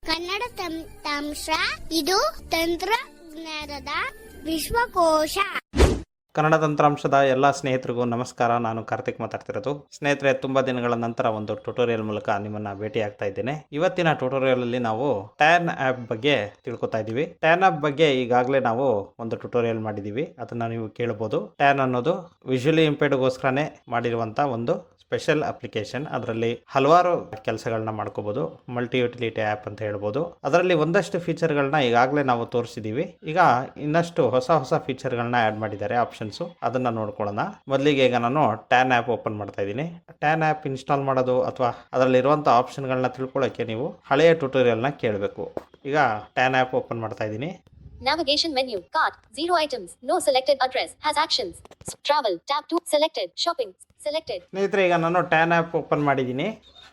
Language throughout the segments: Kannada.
ಕನ್ನಡ ತಂತ್ರಾಂಶ ಇದು ತಂತ್ರಜ್ಞಾನದ ವಿಶ್ವಕೋಶ. ಕನ್ನಡ ತಂತ್ರಾಂಶದ ಎಲ್ಲ ಸ್ನೇಹಿತರಿಗೂ ನಮಸ್ಕಾರ. ನಾನು ಕಾರ್ತಿಕ್ ಮಾತಾಡ್ತಿರೋದು. ಸ್ನೇಹಿತರೆ, ತುಂಬ ದಿನಗಳ ನಂತರ ಒಂದು ಟ್ಯುಟೋರಿಯಲ್ ಮೂಲಕ ನಿಮ್ಮನ್ನ ಭೇಟಿ ಆಗ್ತಾ ಇದ್ದೇನೆ. ಇವತ್ತಿನ ಟ್ಯುಟೋರಿಯಲ್ ಅಲ್ಲಿ ನಾವು ಟ್ಯಾನ್ ಆ್ಯಪ್ ಬಗ್ಗೆ ತಿಳ್ಕೊತಾ ಇದ್ದೀವಿ. ಟ್ಯಾನ್ ಆ್ಯಪ್ ಬಗ್ಗೆ ಈಗಾಗಲೇ ನಾವು ಒಂದು ಟ್ಯುಟೋರಿಯಲ್ ಮಾಡಿದ್ದೀವಿ, ಅದನ್ನ ನೀವು ಕೇಳಬಹುದು. ಟ್ಯಾನ್ ಅನ್ನೋದು ವಿಜುವಲಿ ಇಂಪೇರ್ಡ್ಗೋಸ್ಕರನೇ ಮಾಡಿರುವಂತ ಒಂದು ಸ್ಪೆಷಲ್ ಅಪ್ಲಿಕೇಶನ್. ಅದರಲ್ಲಿ ಹಲವಾರು ಕೆಲಸಗಳನ್ನ ಮಾಡ್ಕೋಬಹುದು. ಮಲ್ಟಿ ಯುಟಿಲಿಟಿ ಆ್ಯಪ್ ಅಂತ ಹೇಳ್ಬೋದು. ಅದರಲ್ಲಿ ಒಂದಷ್ಟು ಫೀಚರ್ಗಳನ್ನ ಈಗಾಗಲೇ ನಾವು ತೋರಿಸಿದ್ದೀವಿ. ಈಗ ಇನ್ನಷ್ಟು ಹೊಸ ಫೀಚರ್ಗಳನ್ನ ಆ್ಯಡ್ ಮಾಡಿದ್ದಾರೆ, ಆಪ್ಷನ್ಸು. ಅದನ್ನ ನೋಡ್ಕೊಳ್ಳೋಣ. ಮೊದಲಿಗೆ ಈಗ ನಾನು ಟ್ಯಾನ್ ಆ್ಯಪ್ ಓಪನ್ ಮಾಡ್ತಾ ಇದ್ದೀನಿ. ಟ್ಯಾನ್ ಆ್ಯಪ್ ಇನ್ಸ್ಟಾಲ್ ಮಾಡೋದು ಅಥವಾ ಅದರಲ್ಲಿರುವಂಥ ಆಪ್ಷನ್ಗಳನ್ನ ತಿಳ್ಕೊಳ್ಳೋಕ್ಕೆ ನೀವು ಹಳೆಯ ಟ್ಯುಟೋರಿಯಲ್ನ ಕೇಳಬೇಕು. ಈಗ ಟ್ಯಾನ್ ಆ್ಯಪ್ ಓಪನ್ ಮಾಡ್ತಾ ಇದ್ದೀನಿ. Navigation menu. Cart. 0 items. No selected address. Has actions. Travel. Tab 2. Selected. Shopping. Selected. ಸ್ನೇಹಿತರೆ, ಈಗ ನಾನು ಟ್ಯಾನ್ ಆ್ಯಪ್ ಓಪನ್ ಮಾಡಿದ್ದೀನಿ.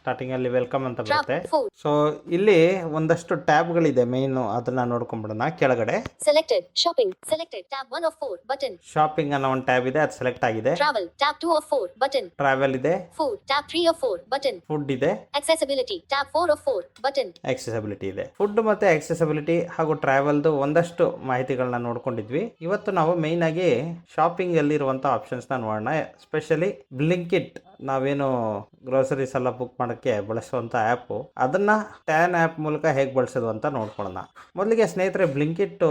ಸ್ಟಾರ್ಟಿಂಗ್ ಅಲ್ಲಿ ವೆಲ್ಕಮ್ ಅಂತ ಬರುತ್ತೆ. ಸೊ ಇಲ್ಲಿ ಒಂದಷ್ಟು ಟ್ಯಾಬ್ಗಳಿದೆ ಮೇನ್, ಅದನ್ನ ನೋಡ್ಕೊಂಡ್ಬಿಡೋಣ. ಕೆಳಗಡೆ Selected. Shopping. Selected. Tab 1 of 4. Button. Shopping ಅನ್ನೋ ಒಂದು ಟ್ಯಾಬ್ ಇದೆ, ಅದು ಸೆಲೆಕ್ಟ್ ಆಗಿದೆ. Travel. Tab 2 of 4. Button. Travel ಇದೆ. Food. Tab 3 of 4. Button. Food ಇದೆ. Accessibility. Tab 4 of 4. Button. Accessibility ಇದೆ. ಫುಡ್ ಮತ್ತೆ ಆಕ್ಸೆಸಿಬಿಲಿಟಿ ಹಾಗೂ ಟ್ರಾವೆಲ್ದು ಒಂದಷ್ಟು ಮಾಹಿತಿಗಳನ್ನ ನೋಡ್ಕೊಂಡಿದ್ವಿ. ಇವತ್ತು ನಾವು ಮೇಯ್ನ್ ಆಗಿ ಶಾಪಿಂಗ್ ಅಲ್ಲಿ ಇರುವಂತ ಆಪ್ಷನ್ಸ್ ನ ನೋಡೋಣ. ಸ್ಪೆಷಲಿ ಬ್ಲಿಂಕಿಟ್, ನಾವೇನು ಗ್ರೋಸರೀಸ್ ಎಲ್ಲ ಬುಕ್ ಮಾಡೋಕ್ಕೆ ಬಳಸುವಂಥ ಆ್ಯಪು, ಅದನ್ನ ಟ್ಯಾನ್ ಆ್ಯಪ್ ಮೂಲಕ ಹೇಗೆ ಬಳಸೋದು ಅಂತ ನೋಡ್ಕೊಳ್ಳೋಣ. ಮೊದಲಿಗೆ ಸ್ನೇಹಿತರೆ, ಬ್ಲಿಂಕಿಟ್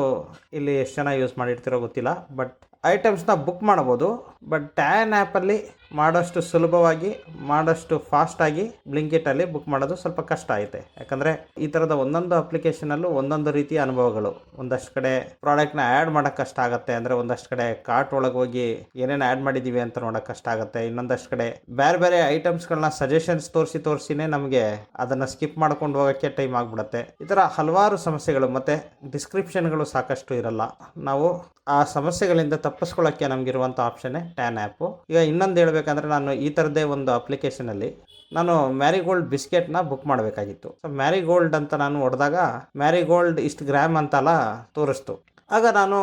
ಇಲ್ಲಿ ಎಷ್ಟು ಜನ ಯೂಸ್ ಮಾಡಿರ್ತಿರೋ ಗೊತ್ತಿಲ್ಲ, ಬಟ್ ಐಟಮ್ಸ್ನ ಬುಕ್ ಮಾಡ್ಬೋದು. ಬಟ್ ಟ್ಯಾನ್ ಆ್ಯಪಲ್ಲಿ ಮಾಡೋಷ್ಟು ಸುಲಭವಾಗಿ, ಮಾಡೋಷ್ಟು ಫಾಸ್ಟಾಗಿ ಬ್ಲಿಂಕಿಟಲ್ಲಿ ಬುಕ್ ಮಾಡೋದು ಸ್ವಲ್ಪ ಕಷ್ಟ ಐತೆ. ಯಾಕಂದರೆ ಈ ಥರದ ಒಂದೊಂದು ಅಪ್ಲಿಕೇಶನಲ್ಲೂ ಒಂದೊಂದು ರೀತಿಯ ಅನುಭವಗಳು. ಒಂದಷ್ಟು ಕಡೆ ಪ್ರಾಡಕ್ಟ್ನ ಆ್ಯಡ್ ಮಾಡೋಕ್ಕೆ ಕಷ್ಟ ಆಗುತ್ತೆ, ಅಂದರೆ ಒಂದಷ್ಟು ಕಡೆ ಕಾರ್ಟ್ ಒಳಗೆ ಹೋಗಿ ಏನೇನು ಆ್ಯಡ್ ಮಾಡಿದ್ದೀವಿ ಅಂತ ನೋಡೋಕ್ಕೆ ಕಷ್ಟ ಆಗುತ್ತೆ. ಇನ್ನೊಂದಷ್ಟು ಕಡೆ ಬೇರೆ ಐಟಮ್ಸ್ಗಳನ್ನ ಸಜೆಷನ್ಸ್ ತೋರಿಸಿನೇ ನಮಗೆ ಅದನ್ನು ಸ್ಕಿಪ್ ಮಾಡ್ಕೊಂಡು ಹೋಗೋಕ್ಕೆ ಟೈಮ್ ಆಗಿಬಿಡುತ್ತೆ. ಈ ಥರ ಹಲವಾರು ಸಮಸ್ಯೆಗಳು, ಮತ್ತು ಡಿಸ್ಕ್ರಿಪ್ಷನ್ಗಳು ಸಾಕಷ್ಟು ಇರಲ್ಲ. ನಾವು ಆ ಸಮಸ್ಯೆಗಳಿಂದ ತಪ್ಪಿಸ್ಕೊಳ್ಳೋಕ್ಕೆ ನಮಗಿರುವಂಥ ಆಪ್ಷನ್ನೇ ಟ್ಯಾನ್ ಆ್ಯಪು. ಈಗ ಇನ್ನೊಂದು ಹೇಳ್ಬೇಕಂದ್ರೆ, ನಾನು ಈ ಥರದ್ದೇ ಒಂದು ಅಪ್ಲಿಕೇಶನಲ್ಲಿ ನಾನು ಮ್ಯಾರಿಗೋಲ್ಡ್ ಬಿಸ್ಕೆಟ್ನ ಬುಕ್ ಮಾಡಬೇಕಾಗಿತ್ತು. ಸೊ ಮ್ಯಾರಿಗೋಲ್ಡ್ ಅಂತ ನಾನು ಹೊಡೆದಾಗ ಮ್ಯಾರಿಗೋಲ್ಡ್ ಇಷ್ಟು ಗ್ರಾಮ್ ಅಂತೆಲ್ಲ ತೋರಿಸ್ತು. ಆಗ ನಾನು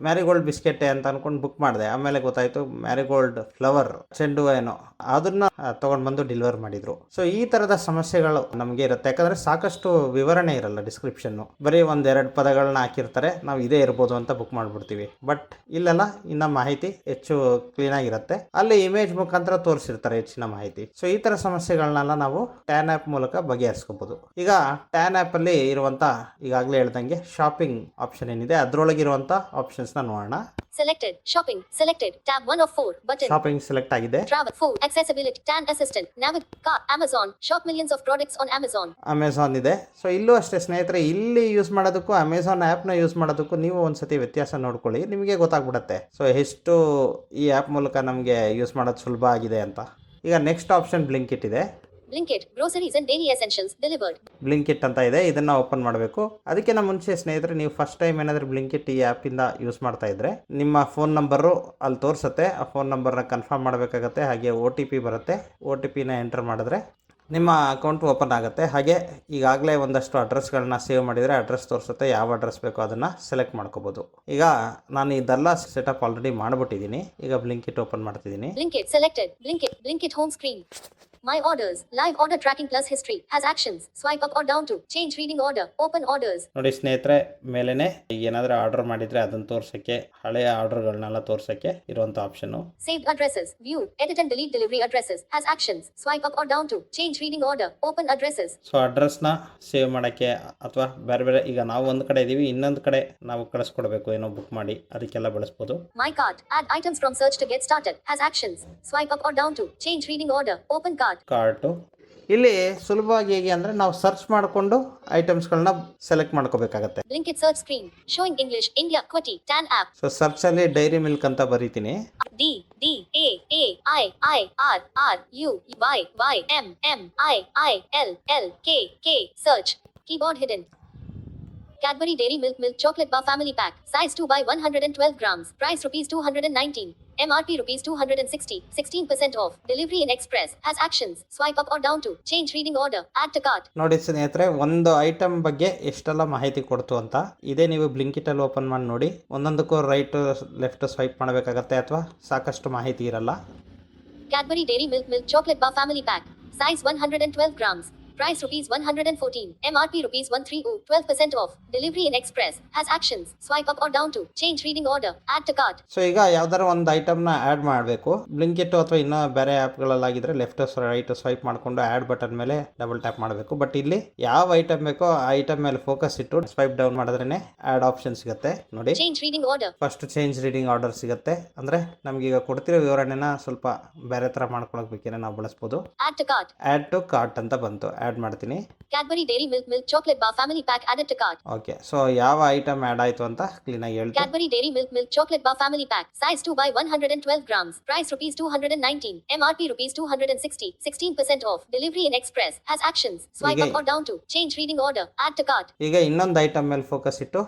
ಮ್ಯಾರಿಗೋಲ್ಡ್ ಬಿಸ್ಕೆಟೆ ಅಂತ ಅನ್ಕೊಂಡು ಬುಕ್ ಮಾಡಿದೆ. ಆಮೇಲೆ ಗೊತ್ತಾಯಿತು ಮ್ಯಾರಿಗೋಲ್ಡ್ ಫ್ಲವರ್, ಚೆಂಡು ಏನೋ, ಅದನ್ನ ತೊಗೊಂಡು ಬಂದು ಡೆಲಿವರ್ ಮಾಡಿದ್ರು. ಸೊ ಈ ಥರದ ಸಮಸ್ಯೆಗಳು ನಮಗೆ ಇರುತ್ತೆ. ಯಾಕಂದರೆ ಸಾಕಷ್ಟು ವಿವರಣೆ ಇರಲ್ಲ, ಡಿಸ್ಕ್ರಿಪ್ಷನ್ನು ಬರೀ ಒಂದೆರಡು ಪದಗಳನ್ನ ಹಾಕಿರ್ತಾರೆ, ನಾವು ಇದೇ ಇರ್ಬೋದು ಅಂತ ಬುಕ್ ಮಾಡಿಬಿಡ್ತೀವಿ. ಬಟ್ ಇಲ್ಲೆಲ್ಲ ಇನ್ನ ಮಾಹಿತಿ ಹೆಚ್ಚು ಕ್ಲೀನಾಗಿರುತ್ತೆ. ಅಲ್ಲಿ ಇಮೇಜ್ ಮುಖಾಂತರ ತೋರಿಸಿರ್ತಾರೆ ಹೆಚ್ಚಿನ ಮಾಹಿತಿ. ಸೊ ಈ ಥರ ಸಮಸ್ಯೆಗಳನ್ನೆಲ್ಲ ನಾವು ಟ್ಯಾನ್ ಆ್ಯಪ್ ಮೂಲಕ ಬಗೆಹರಿಸ್ಕೋಬಹುದು. ಈಗ ಟ್ಯಾನ್ ಆ್ಯಪಲ್ಲಿ ಇರುವಂಥ ಈಗಾಗಲೇ ಹೇಳ್ದಂಗೆ ಶಾಪಿಂಗ್ ಆಪ್ಷನ್ ಏನಿದೆ, ಅದರೊಳಗಿರುವಂಥ ಆಪ್ಷನ್ಸ್ನ ನೋಡೋಣ. Selected. Shopping. Selected. Tab 1 of 4. Button. Shopping select ಆಗಿದೆ. Travel. Food. Accessibility. TAN Assistant. Cart. Amazon. Shop millions of products on Amazon. Amazon ಇದೆ. ಸೊ ಇಲ್ಲೂ ಅಷ್ಟೇ ಸ್ನೇಹಿತರೆ, ಇಲ್ಲಿ ಯೂಸ್ ಮಾಡೋದಕ್ಕೂ ಅಮೆಝಾನ್ ಆ್ಯಪ್ನ ಯೂಸ್ ಮಾಡೋದಕ್ಕೂ ನೀವು ಒಂದ್ಸತಿ ವ್ಯತ್ಯಾಸ ನೋಡ್ಕೊಳ್ಳಿ, ನಿಮಗೆ ಗೊತ್ತಾಗ್ಬಿಡುತ್ತೆ. ಸೊ ಎಷ್ಟು ಈ ಆ್ಯಪ್ ಮೂಲಕ ನಮಗೆ ಯೂಸ್ ಮಾಡೋದು ಸುಲಭ ಆಗಿದೆ ಅಂತ. ಈಗ ನೆಕ್ಸ್ಟ್ ಆಪ್ಷನ್ ಬ್ಲಿಂಕಿಟ್ ಇದೆ. Blinkit. Groceries and daily essentials delivered. Blinkit ಅಂತ ಇದೆ, ಇದನ್ನ ಓಪನ್ ಮಾಡಬೇಕು. ಅದಕ್ಕಿಂತ ಮುಂಚೆ ಸ್ನೇಹಿತರೆ, ನೀವು ಫಸ್ಟ್ ಟೈಮ್ ಏನಾದರೂ ಬ್ಲಿಂಕಿಟ್ ಈ ಆ್ಯಪಿಂದ ಯೂಸ್ ಮಾಡ್ತಾ ಇದ್ರೆ ನಿಮ್ಮ ಫೋನ್ ನಂಬರು ಅಲ್ಲಿ ತೋರಿಸುತ್ತೆ. ಆ ಫೋನ್ ನಂಬರ್ನ ಕನ್ಫರ್ಮ್ ಮಾಡಬೇಕಾಗತ್ತೆ. ಹಾಗೆ OTP ಬರುತ್ತೆ. OTPನ ಎಂಟರ್ ಮಾಡಿದ್ರೆ ನಿಮ್ಮ ಅಕೌಂಟ್ ಓಪನ್ ಆಗುತ್ತೆ. ಹಾಗೆ ಈಗಾಗಲೇ ಒಂದಷ್ಟು ಅಡ್ರೆಸ್ಗಳನ್ನ ಸೇವ್ ಮಾಡಿದರೆ ಅಡ್ರೆಸ್ ತೋರಿಸುತ್ತೆ. ಯಾವ ಅಡ್ರೆಸ್ ಬೇಕೋ ಅದನ್ನು ಸೆಲೆಕ್ಟ್ ಮಾಡ್ಕೋಬೋದು. ಈಗ ನಾನು ಇದೆಲ್ಲ ಸೆಟಪ್ ಆಲ್ರೆಡಿ ಮಾಡಿಬಿಟ್ಟಿದ್ದೀನಿ. ಈಗ ಬ್ಲಿಂಕಿಟ್ ಓಪನ್ ಮಾಡ್ತಿದ್ದೀನಿ. Blinkit. Selected. Blinkit home screen. My orders. Live order tracking plus history. Has actions. Swipe up or down to change reading order. Open orders. ನೋಡಿ ಸ್ನೇಹಿತರೆ, ಮೇಲೇನೆ ಈಗ ಏನಾದರೂ ಆರ್ಡರ್ ಮಾಡಿದ್ರೆ ಅದನ್ನು ತೋರ್ಸಕ್ಕೆ, ಹಳೆಯ ಆರ್ಡರ್ಗಳನ್ನೆಲ್ಲ ತೋರ್ಸಕ್ಕೆ ಇರುವಂತ option. Saved addresses. View. Edit and delete delivery addresses. Has actions. Swipe up or down to change reading order. Open addresses. So ಅಡ್ರೆಸ್ನ ಸೇವ್ ಮಾಡಕ್ಕೆ ಅಥವಾ ಬೇರೆ ಈಗ ನಾವು ಒಂದು ಕಡೆ ಇದೀವಿ, ಇನ್ನೊಂದು ಕಡೆ ನಾವು ಕಳಿಸ್ಕೊಡ್ಬೇಕು ಏನೋ ಬುಕ್ ಮಾಡಿ, ಅದಕ್ಕೆಲ್ಲ ಬಳಸ್ಬೋದು. My cart. Add items from search to get started. Has actions. Swipe up or down to change reading order. Open cart. Cart ಇಲ್ಲಿ ಸುಲಭವಾಗಿ ಹೇಗೆ ಅಂದರೆ, ನಾವು ಸರ್ಚ್ ಮಾಡಿಕೊಂಡು ಐಟಮ್ಸ್ಗಳನ್ನ ಸೆಲೆಕ್ಟ್ ಮಾಡ್ಕೋಬೇಕಾಗತ್ತೆ. Blinkit search screen showing English India QWERTY TAN app. So search ಅಲ್ಲಿ ಡೈರಿ ಮಿಲ್ಕ್ ಅಂತ ಬರೀತೀನಿ. DDAAIRRUYYMMIILLK search. Keyboard hidden. Cadbury Dairy Milk Chocolate Bar Family Pack. Size 2 by 112 grams. Price Rs 219. MRP Rs 260. 16% off. Delivery in Express. Has actions. Swipe up or down to change reading order. Add to cart. ನೋಡಿ ಸ್ನೇಹಿತರೆ, ಒಂದು ಐಟಮ್ ಬಗ್ಗೆ ಎಷ್ಟೆಲ್ಲ ಮಾಹಿತಿ ಕೊಡ್ತು ಅಂತ. ಇದೇ ನೀವು ಬ್ಲಿಂಕಿಟ್ ಅಲ್ಲಿ ಓಪನ್ ಮಾಡಿ ನೋಡಿ. ಒಂದೊಂದಕ್ಕೂ ರೈಟ್ ಲೆಫ್ಟ್ ಸ್ವೈಪ್ ಮಾಡಬೇಕಾಗತ್ತೆ, ಅಥವಾ ಸಾಕಷ್ಟು ಮಾಹಿತಿ ಇರಲ್ಲ. Cadbury Dairy Milk Chocolate Bar Family Pack. Size 112 grams. Price rupees 114. MRP rupees 130. 12% off. Delivery in express. Has actions. Swipe up or down to change reading order. Add to cart. So ಈಗ ಯಾವ್ದಾರ ಒಂದು ಐಟಮ್ನ ಆ್ಯಡ್ ಮಾಡಬೇಕು. ಬ್ಲಿಂಕಿಟ್ ಅಥವಾ ಇನ್ನೂ ಬೇರೆ ಆ್ಯಪ್ಗಳಲ್ಲಾಗಿದ್ರೆ ಲೆಫ್ಟ್ ರೈಟ್ ಸ್ವೈಪ್ ಮಾಡಿಕೊಂಡು ಆ್ಯಡ್ ಬಟನ್ ಮೇಲೆ ಡಬಲ್ ಟ್ಯಾಪ್ ಮಾಡಬೇಕು. ಬಟ್ ಇಲ್ಲಿ ಯಾವ ಐಟಮ್ ಬೇಕೋ ಆ ಐಟಮ್ ಮೇಲೆ ಫೋಕಸ್ ಇಟ್ಟು ಸ್ವೈಪ್ ಡೌನ್ ಮಾಡಿದ್ರೆ ಆ್ಯಡ್ ಆಪ್ಷನ್ ಸಿಗುತ್ತೆ ನೋಡಿ. Change reading order. First change reading order ಸಿಗುತ್ತೆ. ಅಂದರೆ ನಮಗೀಗ ಕೊಡ್ತಿರೋ ವಿವರಣೆನ ಸ್ವಲ್ಪ ಬೇರೆ ಥರ ಮಾಡ್ಕೊಳಕ್ ಬೇಕೇನೆ ನಾವು ಬಳಸ್ಬೋದು. Add to cart. Add to cart ಅಂತ ಬಂತು, ಆ್ಯಡ್ ಮಾಡ್ತೀನಿ. Cadbury Dairy Milk Chocolate Bar Family Pack added to cart. Okay, so ಯಾವ ಐಟಮ್ ಆ್ಯಡ್ ಆಯಿತು ಅಂತ ಕ್ಲೀನಾಗಿ ಹೇಳ್ತೀನಿ. Cadbury Dairy Milk Chocolate Bar Family Pack. Size 2 by 112 grams. Price rupees 219. MRP rupees 260. 16% off. Delivery in express. Has actions. Swipe up or down to change reading order. Add to cart. ಈಗ ಇನ್ನೊಂದು ಐಟಮ್ ಮೇಲೆ ಫೋಕಸ್ ಇಟ್ಟು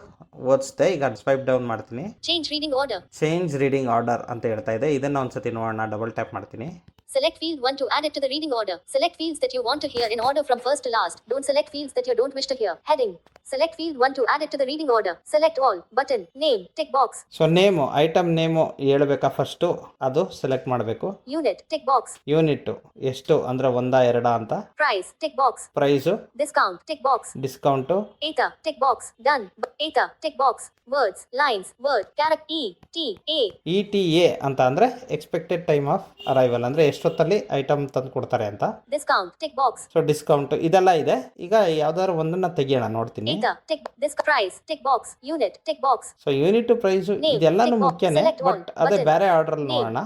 ಓದಿಸ್ದೆ. ಈಗ ಸ್ವೈಪ್ ಡೌನ್ ಮಾಡ್ತೀನಿ. Change reading order. Change reading order ಅಂತ ಹೇಳ್ತಾ ಇದೆ. ಇದನ್ನ ಒಂದ್ಸತಿ ನೋಡೋಣ. ಡಬಲ್ ಟ್ಯಾಪ್ ಮಾಡ್ತೀನಿ. Select field 1 to add it to the reading order. Select fields that you want to hear in order from first to last. Don't select fields that you don't wish to hear. Heading. Select field 1 to add it to the reading order. Select all. Button. Name. Tick box. So name, item name ಹೇಳ್ಬೇಕಾ ಫಸ್ಟು, ಅದು ಸೆಲೆಕ್ಟ್ ಮಾಡಬೇಕು. Unit. Tick box. ಯೂನಿಟ್ ಎಷ್ಟು ಅಂದ್ರೆ 1 2 ಅಂತ. Price. Tick box. Price. Discount. Tick box. Discount. ETA. Tick box. Done. ETA. Tick box. Words. Lines. Word. Character. E. T. A. ETA ಅಂತ ಅಂದ್ರೆ ಎಕ್ಸ್ಪೆಕ್ಟೆಡ್ ಟೈಮ್ ಆಫ್ ಅರೈವಲ್, ಅಂದ್ರೆ ಎಷ್ಟೊತ್ತಲ್ಲಿ ಐಟಮ್ ತಂದು ಕೊಡ್ತಾರೆ ಅಂತ. Discount. Tick box. So discount ಇದೆಲ್ಲ ಇದೆ. ಈಗ ಯಾವ್ದಾದ್ರು ಒಂದನ್ನ ತೆಗಿಯೋಣ ನೋಡ್ತೀನಿ. ETA. Tick. Price. Tick box. Unit. Tick box. So unit price ಇದೆಲ್ಲಾನು ಮುಖ್ಯನೇ, ಬಟ್ ಅದೇ ಬೇರೆ ಆರ್ಡರ್ ನೋಡೋಣ.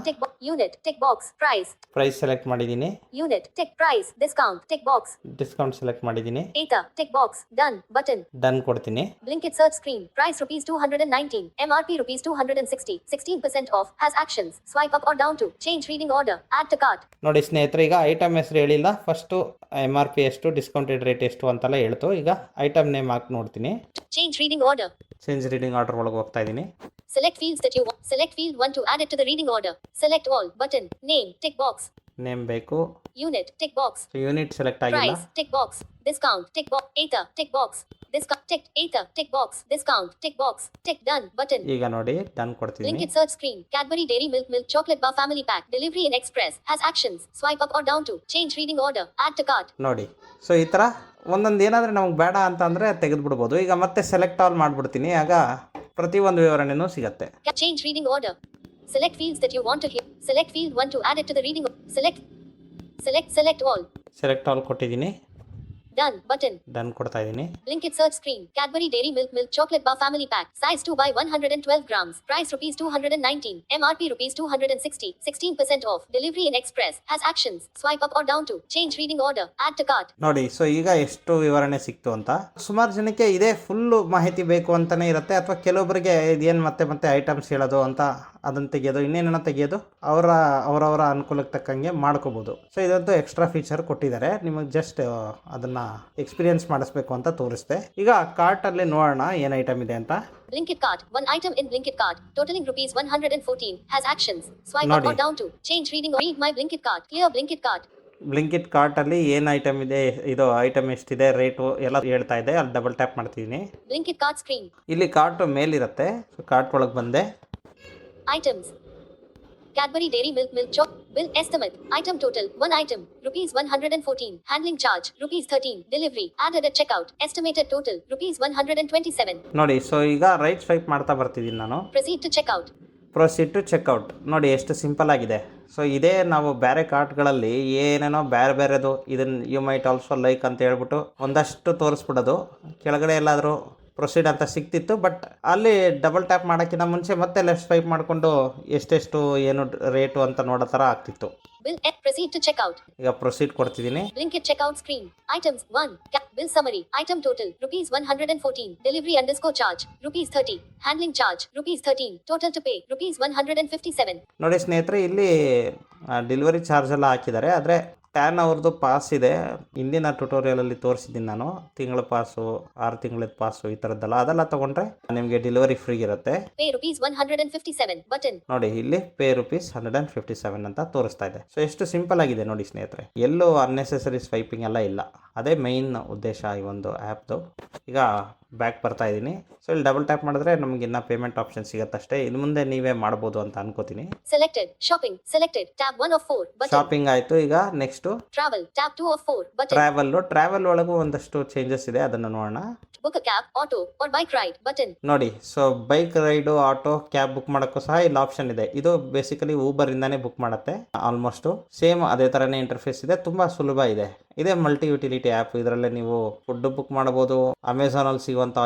Unit. Tick box. Price. Price select ಮಾಡಿದ್ದೀನಿ. Unit. Tick. Price. Discount. Tick box. Discount select ಮಾಡಿದ್ದೀನಿ. ETA. Tick box. Done. Button. Done ಕೊಡ್ತೀನಿ. Blinkit search screen. Price rupees 219. MRP rupees 260. 16% off. Has actions. Swipe up or down to change reading order. Add to cart. ನೋಡಿ ಸ್ನೇಹಿತರೆ, ಈಗ ಐಟಮ್ ಹೆಸರು ಹೇಳಿಲ್ಲ. ಫಸ್ಟು MRP ಎಷ್ಟು, ಡಿಸ್ಕೌಂಟೆಡ್ ರೇಟ್ ಎಷ್ಟು ಅಂತೆಲ್ಲ ಹೇಳ್ತು. ಈಗ ಐಟಮ್ ನೇಮ್ ಹಾಕಿ ನೋಡ್ತೀನಿ. Change reading order. Change reading order ಒಳಗೆ ಹೋಗ್ತಾ ಇದ್ದೀನಿ. Select fields that you want. Select field 1 to add it to the reading order. Select all. Button. Name. Tick box. Name ಬೇಕು. Unit. Tick box. Unit select ಆಗಿಲ್ಲ. Price. Tick box. Discount. Tick box. ETA. Tick box. Discount. Tick. ETA. Tick box. Discount. Tick box. Tick. Done. Button. ಈಗ ನೋಡಿ ಡನ್ ಕೊಡ್ತೀನಿ. Blinkit search screen. Cadbury Dairy Milk Chocolate Bar Family Pack. Delivery in express. Has actions. Swipe up or down to change reading order. Add to cart. ನೋಡಿ, ಸೊ ಈ ಥರ ಒಂದೊಂದು ಏನಾದರೂ ನಮಗೆ ಬೇಡ ಅಂತ ಅಂದರೆ ತೆಗೆದುಬಿಡ್ಬೋದು. ಈಗ ಮತ್ತೆ ಸೆಲೆಕ್ಟ್ ಆಲ್ ಮಾಡಿಬಿಡ್ತೀನಿ. ಆಗ ಪ್ರತಿಯೊಂದು ವಿವರಣೆನೂ ಸಿಗುತ್ತೆ. Change reading order. Select fields that you want to hear. Select field 1 to add it to the reading. Select all. Select all ಕೊಟ್ಟಿದ್ದೀನಿ. Done. Button. ಡನ್ ಕೊಡ್ತಾ ಇದ್ದೀನಿ. Blinkit search screen. Cadbury Dairy Milk Chocolate Bar Family Pack. Size 2 by 112 grams. Price rupees 219. MRP rupees 260. 16% off. Delivery in express. Has actions. Swipe up or down to change reading order. Add to cart. ನೋಡಿ, ಸೊ ಈಗ ಎಷ್ಟು ವಿವರಣೆ ಸಿಕ್ತು ಅಂತ. ಸುಮಾರು ಜನಕ್ಕೆ ಇದೇ ಫುಲ್ಲು ಮಾಹಿತಿ ಬೇಕು ಅಂತಲೇ ಇರುತ್ತೆ, ಅಥವಾ ಕೆಲವೊಬ್ಬರಿಗೆ ಇದೇನು ಮತ್ತೆ ಐಟಮ್ಸ್ ಹೇಳೋದು ಅಂತ ಅದನ್ನು ತೆಗೆಯೋದು, ಇನ್ನೇನೋ ತೆಗೆಯೋದು ಅವರವರ ಅನುಕೂಲಕ್ಕೆ ತಕ್ಕಂಗೆ ಮಾಡ್ಕೋಬೋದು. ಸೊ ಇದಂತೂ ಎಕ್ಸ್ಟ್ರಾ ಫೀಚರ್ ಕೊಟ್ಟಿದ್ದಾರೆ. ನಿಮಗೆ ಜಸ್ಟ್ ಅದನ್ನು ಎಕ್ಸ್ಪೀರಿಯನ್ಸ್ ಮಾಡಿಸ್ಬೇಕು ಅಂತ ತೋರಿಸ್ದೆ. ಈಗ ಕಾರ್ಟಲ್ಲಿ ನೋಡೋಣ ಏನು ಐಟಮ್ ಇದೆ ಅಂತ. Blinkit cart. One item in Blinkit cart. Totaling rupees 114. Has actions. Swipe up or down to change reading or read my Blinkit cart. Clear Blinkit cart. Blinkit ಕಾರ್ಟಲ್ಲಿ ಏನು ಐಟಮ್ ಇದೆ, ಇದು ಐಟಮ್ ಎಷ್ಟಿದೆ, ರೇಟು ಎಲ್ಲ ಹೇಳ್ತಾ ಇದೆ. ಅಲ್ಲಿ ಡಬಲ್ ಟ್ಯಾಪ್ ಮಾಡ್ತಿದ್ದೀನಿ. Blinkit cart screen. ಇಲ್ಲಿ ಕಾರ್ಟು ಮೇಲಿರುತ್ತೆ. ಸೊ ಕಾರ್ಟ್ ಒಳಗೆ ಬಂದೆ. Items. Cadbury Dairy Milk Choc. Bill estimate. Item total. 1 item. Rupees 114. Handling charge. Rupees 13. Delivery. Added at checkout. Estimated total. Rupees 127. ನೋಡಿ, ಸೊ ಈಗ ರೈಟ್ ಸ್ವೈಪ್ ಮಾಡ್ತಾ ಬರ್ತಿದ್ದೀನಿ ನಾನು. Proceed to checkout. Proceed to checkout. ನೋಡಿ ಎಷ್ಟು ಸಿಂಪಲ್ ಆಗಿದೆ. ಸೊ ಇದೇ ನಾವು ಬೇರೆ ಕಾರ್ಟ್ಗಳಲ್ಲಿ ಏನೇನೋ ಬೇರೆದು ಇದನ್ನು ಯು ಮೈಟ್ ಆಲ್ಸೋ ಲೈಕ್ ಅಂತ ಹೇಳ್ಬಿಟ್ಟು ಒಂದಷ್ಟು ತೋರಿಸ್ಬಿಡೋದು. ಕೆಳಗಡೆ ಎಲ್ಲಾದರೂ ಪ್ರೊಸೀಡ್ ಅಂತ ಸಿಕ್ತಿತ್ತು, ಬಟ್ ಅಲ್ಲಿ ಡಬಲ್ ಟ್ಯಾಪ್ ಮಾಡೋಕ್ಕಿಂತ ಮುಂಚೆ ಮತ್ತೆ ಲೆಫ್ಟ್ ಸ್ವೈಪ್ ಮಾಡಿಕೊಂಡು ಎಷ್ಟೆಷ್ಟು ಏನು ರೇಟು ಅಂತ ನೋಡೋ ಥರ ಆಗ್ತಿತ್ತು. Proceed to checkout. ಈಗ proceed ಕೊಡ್ತಿದ್ದೀನಿ. Blinkit checkout screen. Items 1. Bill summary. Item total. Rupees 114. Delivery _ charge. Rupees 30. Handling charge. Rupees 13. Total to pay. Rupees 157. ನೋಡಿ ಸ್ನೇಹಿತರೆ, ಇಲ್ಲಿ ಡೆಲಿವರಿ ಚಾರ್ಜ್ ಎಲ್ಲ ಹಾಕಿದ್ದಾರೆ. ಆದರೆ ಟ್ಯಾನ್ ಅವ್ರದ್ದು ಪಾಸ್ ಇದೆ. ಹಿಂದಿನ ಟ್ಯುಟೋರಿಯಲಲ್ಲಿ ತೋರಿಸಿದ್ದೀನಿ ನಾನು. ತಿಂಗಳ ಪಾಸು, 6 ತಿಂಗಳದ ಪಾಸು, ಈ ಥರದ್ದೆಲ್ಲ ಅದೆಲ್ಲ ತೊಗೊಂಡ್ರೆ ನಿಮಗೆ ಡೆಲಿವರಿ ಫ್ರೀ ಇರುತ್ತೆ. Pay rupees 157 button. ನೋಡಿ ಇಲ್ಲಿ ಪೇ rupees 157 ಅಂತ ತೋರಿಸ್ತಾ ಇದೆ. ಸೊ ಎಷ್ಟು ಸಿಂಪಲ್ ಆಗಿದೆ ನೋಡಿ ಸ್ನೇಹಿತರೆ. ಎಲ್ಲೂ ಅನ್ನೆಸೆಸರಿ ಸ್ವೈಪಿಂಗ್ ಎಲ್ಲ ಇಲ್ಲ. ಅದೇ ಮೈನ್ ಉದ್ದೇಶ ಈ ಒಂದು ಆ್ಯಪ್ದು. ಈಗ ಬ್ಯಾಕ್ ಬರ್ತಾ ಇದ್ದೀನಿ. ಸೊ ಇಲ್ಲಿ ಡಬಲ್ ಟ್ಯಾಪ್ ಮಾಡಿದ್ರೆ ನಮ್ಗೆ ಇನ್ನ ಪೇಮೆಂಟ್ ಆಪ್ಷನ್ ಸಿಗತ್ತಷ್ಟೇ. ಇನ್ನು ಮುಂದೆ ನೀವೇ ಮಾಡ್ಬೋದು ಅಂತ ಅನ್ಕೋತೀನಿ. Selected. Shopping. Selected. Tab 1 of 4. Button. Shopping ಆಯ್ತು. ಈಗ next Travel. Tab 2 of 4. Button. Travel ಒಳಗೂ ಒಂದಷ್ಟು ಚೇಂಜಸ್ ಇದೆ, ಅದನ್ನು ನೋಡೋಣ. Book a cab, auto, or bike ride. Button. ನೋಡಿ, so bike raid, auto, cab book ಮಾಡೋಕ್ಕೂ ಸಹ ಇಲ್ಲಿ ಆಪ್ಷನ್ ಇದೆ. ಇದು ಬೇಸಿಕಲಿ ಊಬರ್ ಇಂದಾನೇ ಬುಕ್ ಮಾಡುತ್ತೆ. ಆಲ್ಮೋಸ್ಟ್ ಸೇಮ್ ಅದೇ ತರನೇ ಇಂಟರ್ಫೇಸ್ ಇದೆ, ತುಂಬಾ ಸುಲಭ ಇದೆ. ಇದೇ ಮಲ್ಟಿ ಯುಟಿಲಿಟಿ ಆ್ಯಪ್. ಇದರಲ್ಲೇ ನೀವು ಫುಡ್ ಬುಕ್ ಮಾಡ್ಬೋದು, ಅಮೆಝಾನ್ ಅಲ್ಲಿ ಸಿಗುವಂಥ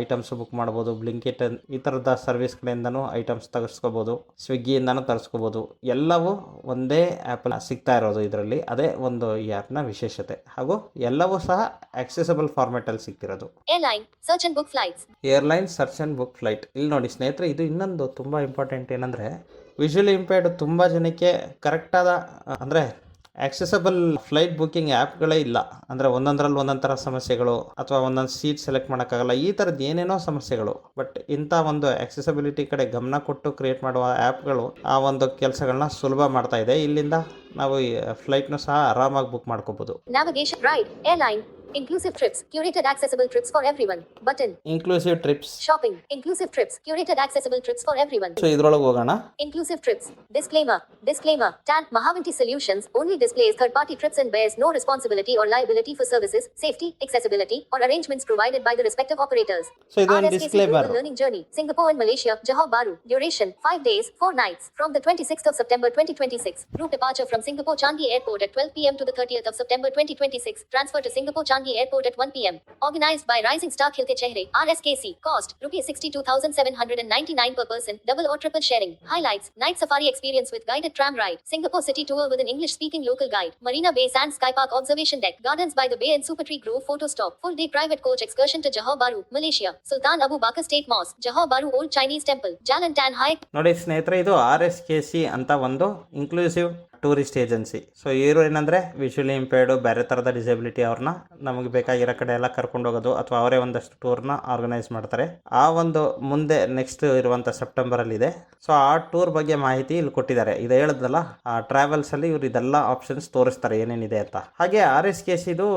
ಐಟಮ್ಸ್ ಬುಕ್ ಮಾಡ್ಬೋದು, ಬ್ಲಿಂಕಿಟ್ ಈ ಥರದ ಸರ್ವಿಸ್ಗಳಿಂದನೂ ಐಟಮ್ಸ್ ತರಿಸ್ಕೋಬೋದು, ಸ್ವಿಗ್ಗಿಯಿಂದನೂ ತರಿಸ್ಕೋಬೋದು. ಎಲ್ಲವೂ ಒಂದೇ ಆ್ಯಪಲ್ಲಿ ಸಿಗ್ತಾ ಇರೋದು ಇದರಲ್ಲಿ. ಅದೇ ಒಂದು ಈ ಆ್ಯಪ್ನ ವಿಶೇಷತೆ. ಹಾಗೂ ಎಲ್ಲವೂ ಸಹ ಆಕ್ಸೆಸಿಬಲ್ ಫಾರ್ಮ್ಯಾಟಲ್ಲಿ ಸಿಗ್ತಿರೋದು. Airline. Search and book flights. Airline search and book flight. ಇಲ್ಲಿ ನೋಡಿ ಸ್ನೇಹಿತರೆ, ಇದು ಇನ್ನೊಂದು ತುಂಬ ಇಂಪಾರ್ಟೆಂಟ್ ಏನಂದರೆ, ವಿಜುವಲಿ ಇಂಪೇರ್ಡ್ ತುಂಬ ಜನಕ್ಕೆ ಕರೆಕ್ಟಾದ ಅಂದರೆ ಆಕ್ಸೆಸಬಲ್ ಫ್ಲೈಟ್ ಬುಕ್ಕಿಂಗ್ ಆ್ಯಪ್ಗಳೇ ಇಲ್ಲ. ಅಂದರೆ ಒಂದೊಂದರಲ್ಲಿ ಒಂದೊಂದು ಥರ ಸಮಸ್ಯೆಗಳು, ಅಥವಾ ಒಂದೊಂದು ಸೀಟ್ ಸೆಲೆಕ್ಟ್ ಮಾಡೋಕ್ಕಾಗಲ್ಲ, ಈ ಥರದ್ದು ಏನೇನೋ ಸಮಸ್ಯೆಗಳು. ಬಟ್ ಇಂಥ ಒಂದು ಆಕ್ಸೆಸಿಬಿಲಿಟಿ ಕಡೆ ಗಮನ ಕೊಟ್ಟು ಕ್ರಿಯೇಟ್ ಮಾಡುವ ಆ್ಯಪ್ಗಳು ಆ ಒಂದು ಕೆಲಸಗಳನ್ನ ಸುಲಭ ಮಾಡ್ತಾ ಇದೆ. ಇಲ್ಲಿಂದ ನಾವು ಈ ಫ್ಲೈಟ್ನು ಸಹ ಆರಾಮಾಗಿ ಬುಕ್ ಮಾಡ್ಕೋಬೋದು. Navigation. Ride. Airline. Inclusive trips. Curated accessible trips for everyone. Button. Inclusive trips. Shopping. Inclusive trips. Curated accessible trips for everyone. So ಇದ್ರೊಳಗೆ ಹೋಗೋಣ. Inclusive trips. Disclaimer. Disclaimer. TAN Mahavanti Solutions only displays third-party trips and bears no responsibility or liability for services, safety, accessibility, or arrangements provided by the respective operators. So ಇದೊಂದು RSKC disclaimer. Global Learning Journey. Singapore and Malaysia. Johor Bahru. Duration 5 days, 4 nights. From the 26th of September 2026. Route departure from Singapore Changi Airport at 12 p.m. to the 30th of September 2026. Transfer to Singapore Changi Airport at 1 p.m. Organized by Rising Star Khilke Chehre. RSKC. Cost ₹62,799 per person. Double or triple sharing. Highlights. Night safari experience with guided tram ride. Singapore city tour with an English-speaking local guide. Marina Bay Sands Sky Park observation deck. Gardens by the Bay and Super Tree Grove photo stop. Full day private coach excursion to Johor Bahru, Malaysia. Sultan Abu Bakr State Mosque. Johor Bahru Old Chinese Temple. Jalan Tan High. ನೋಡಿ ಸ್ನೇಹಿತರೆ, ಇದು RSKC ಅಂತ ಒಂದು ಇನ್ಕ್ಲೂಸಿವ್ ಟೂರಿಸ್ಟ್ ಏಜೆನ್ಸಿ. ಸೊ ಇವರು ಏನಂದರೆ ವಿಜುವಲಿ ಇಂಪೇರ್ಡು, ಬೇರೆ ಥರದ ಡಿಸೇಬಿಲಿಟಿ ಅವ್ರನ್ನ ನಮಗೆ ಬೇಕಾಗಿರೋ ಕಡೆ ಎಲ್ಲ ಕರ್ಕೊಂಡು ಹೋಗೋದು, ಅಥವಾ ಅವರೇ ಒಂದಷ್ಟು ಟೂರ್ನ ಆರ್ಗನೈಸ್ ಮಾಡ್ತಾರೆ. ಆ ಒಂದು ಮುಂದೆ ನೆಕ್ಸ್ಟ್ ಇರುವಂಥ ಸೆಪ್ಟೆಂಬರಲ್ಲಿದೆ. ಸೊ ಆ ಟೂರ್ ಬಗ್ಗೆ ಮಾಹಿತಿ ಇಲ್ಲಿ ಕೊಟ್ಟಿದ್ದಾರೆ. ಇದು ಹೇಳಿದ್ನಲ್ಲ, ಆ ಟ್ರಾವೆಲ್ಸಲ್ಲಿ ಇವರು ಇದೆಲ್ಲ ಆಪ್ಷನ್ಸ್ ತೋರಿಸ್ತಾರೆ ಏನೇನಿದೆ ಅಂತ. ಹಾಗೆ RSKCದು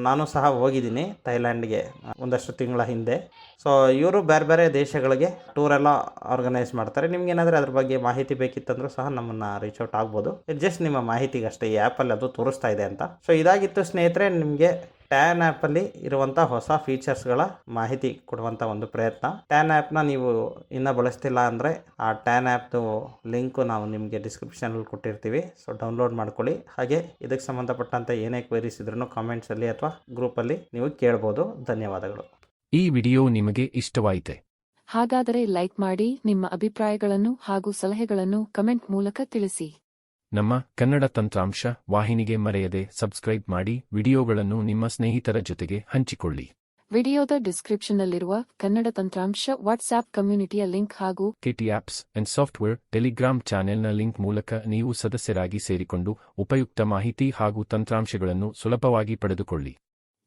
ನಾನು ಸಹ ಹೋಗಿದ್ದೀನಿ ಥೈಲ್ಯಾಂಡ್ಗೆ ಒಂದಷ್ಟು ತಿಂಗಳ ಹಿಂದೆ. ಸೊ ಇವರು ಬೇರೆ ಬೇರೆ ದೇಶಗಳಿಗೆ ಟೂರೆಲ್ಲ ಆರ್ಗನೈಸ್ ಮಾಡ್ತಾರೆ. ನಿಮ್ಗೆ ಏನಾದರೂ ಅದ್ರ ಬಗ್ಗೆ ಮಾಹಿತಿ ಬೇಕಿತ್ತಂದ್ರೂ ಸಹ ನಮ್ಮನ್ನು ರೀಚ್ ಔಟ್ ಆಗ್ಬೋದು. ಜಸ್ಟ್ ನಿಮ್ಮ ಮಾಹಿತಿಗಷ್ಟೇ, ಈ ಆ್ಯಪಲ್ಲಿ ಅದು ತೋರಿಸ್ತಾ ಇದೆ ಅಂತ. ಸೊ ಇದಾಗಿತ್ತು ಸ್ನೇಹಿತರೆ, ನಿಮಗೆ ಟ್ಯಾನ್ ಆ್ಯಪಲ್ಲಿ ಇರುವಂಥ ಹೊಸ ಫೀಚರ್ಸ್ಗಳ ಮಾಹಿತಿ ಕೊಡುವಂಥ ಒಂದು ಪ್ರಯತ್ನ. ಟ್ಯಾನ್ ಆ್ಯಪ್ನ ನೀವು ಇನ್ನೂ ಬಳಸ್ತಿಲ್ಲ ಅಂದರೆ ಆ ಟ್ಯಾನ್ ಆ್ಯಪ್ದು ಲಿಂಕು ನಾವು ನಿಮಗೆ ಡಿಸ್ಕ್ರಿಪ್ಷನಲ್ಲಿ ಕೊಟ್ಟಿರ್ತೀವಿ. ಸೊ ಡೌನ್ಲೋಡ್ ಮಾಡ್ಕೊಳ್ಳಿ. ಹಾಗೆ ಇದಕ್ಕೆ ಸಂಬಂಧಪಟ್ಟಂತೆ ಏನೇ ಕ್ವೆರೀಸ್ ಇದ್ರೂ ಕಾಮೆಂಟ್ಸಲ್ಲಿ ಅಥವಾ ಗ್ರೂಪಲ್ಲಿ ನೀವು ಕೇಳ್ಬೋದು. ಧನ್ಯವಾದಗಳು. ಈ ವಿಡಿಯೋ ನಿಮಗೆ ಇಷ್ಟವಾಯಿತೆ? ಹಾಗಾದರೆ ಲೈಕ್ ಮಾಡಿ, ನಿಮ್ಮ ಅಭಿಪ್ರಾಯಗಳನ್ನು ಹಾಗೂ ಸಲಹೆಗಳನ್ನು ಕಮೆಂಟ್ ಮೂಲಕ ತಿಳಿಸಿ. ನಮ್ಮ ಕನ್ನಡ ತಂತ್ರಾಂಶ ವಾಹಿನಿಗೆ ಮರೆಯದೆ ಸಬ್ಸ್ಕ್ರೈಬ್ ಮಾಡಿ, ವಿಡಿಯೋಗಳನ್ನು ನಿಮ್ಮ ಸ್ನೇಹಿತರ ಜೊತೆಗೆ ಹಂಚಿಕೊಳ್ಳಿ. ವಿಡಿಯೋದ ಡಿಸ್ಕ್ರಿಪ್ಷನ್ನಲ್ಲಿರುವ ಕನ್ನಡ ತಂತ್ರಾಂಶ ವಾಟ್ಸ್ಆಪ್ ಕಮ್ಯುನಿಟಿಯ ಲಿಂಕ್ ಹಾಗೂ KT apps and software Telegram ಚಾನೆಲ್ನ ಲಿಂಕ್ ಮೂಲಕ ನೀವು ಸದಸ್ಯರಾಗಿ ಸೇರಿಕೊಂಡು ಉಪಯುಕ್ತ ಮಾಹಿತಿ ಹಾಗೂ ತಂತ್ರಾಂಶಗಳನ್ನು ಸುಲಭವಾಗಿ ಪಡೆದುಕೊಳ್ಳಿ.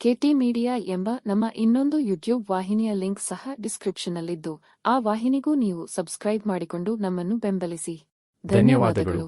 KT ಮೀಡಿಯಾ ಎಂಬ ನಮ್ಮ ಇನ್ನೊಂದು ಯೂಟ್ಯೂಬ್ ವಾಹಿನಿಯ ಲಿಂಕ್ ಸಹ ಡಿಸ್ಕ್ರಿಪ್ಷನ್ನಲ್ಲಿದ್ದು, ಆ ವಾಹಿನಿಗೂ ನೀವು ಸಬ್ಸ್ಕ್ರೈಬ್ ಮಾಡಿಕೊಂಡು ನಮ್ಮನ್ನು ಬೆಂಬಲಿಸಿ. ಧನ್ಯವಾದಗಳು.